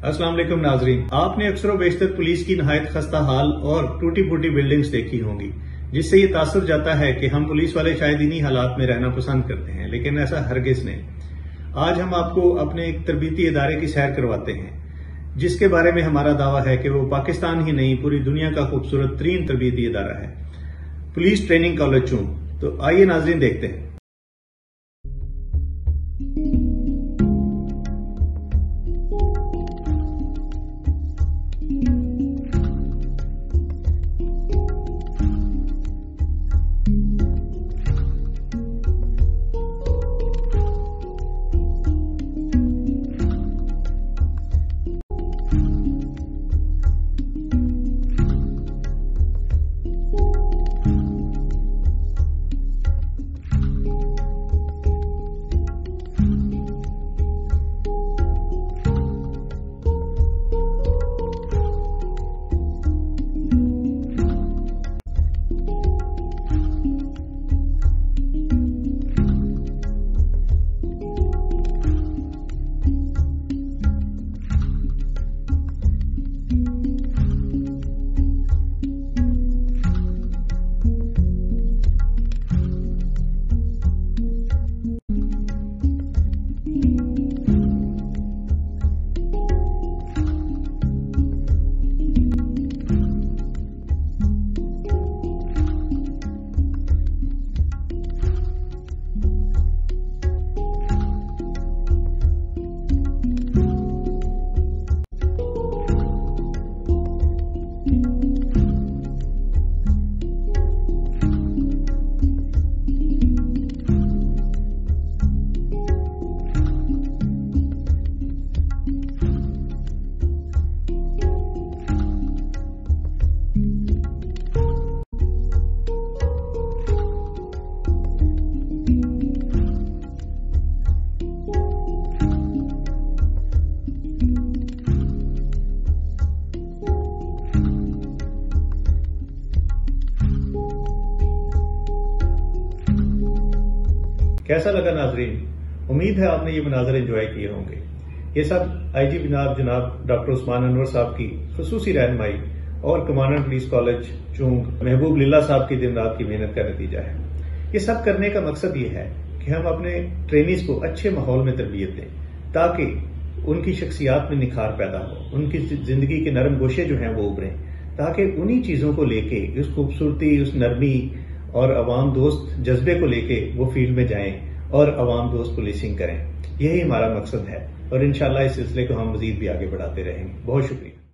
अस्सलाम वालेकुम नाजरीन, आपने अक्सर बेशतर पुलिस की नहायत खस्ता हाल और टूटी फूटी बिल्डिंग्स देखी होंगी, जिससे ये तासुर जाता है कि हम पुलिस वाले शायद इन्हीं हालात में रहना पसंद करते हैं, लेकिन ऐसा हरगिज नहीं। आज हम आपको अपने एक तरबीती इदारे की सैर करवाते हैं, जिसके बारे में हमारा दावा है कि वो पाकिस्तान ही नहीं पूरी दुनिया का खूबसूरत तरीन तरबीती इदारा है, पुलिस ट्रेनिंग कॉलेज चूंग। तो आइए नाजरीन देखते हैं। कैसा लगा नाजरीन? उम्मीद है आपने ये मनाजर एंजॉय किए होंगे। ये सब आईजी जनाब डॉक्टर उस्मान अनवर साहब की खुसूसी रहनुमाई और कमांडेंट पुलिस कॉलेज चूंग महबूब लीला साहब की दिन रात की मेहनत का नतीजा है। ये सब करने का मकसद ये है कि हम अपने ट्रेनीज को अच्छे माहौल में तरबियत दें, ताकि उनकी शख्सियात में निखार पैदा हो, उनकी जिंदगी के नरम गोशे जो हैं वो उभरें, ताकि उन्हीं चीजों को लेके, उस खूबसूरती, उस नरमी और अवाम दोस्त जज्बे को लेके वो फील्ड में जाएं और अवाम दोस्त पुलिसिंग करें। यही हमारा मकसद है और इंशाल्लाह इस सिलसिले को हम मजीद भी आगे बढ़ाते रहेंगे। बहुत शुक्रिया।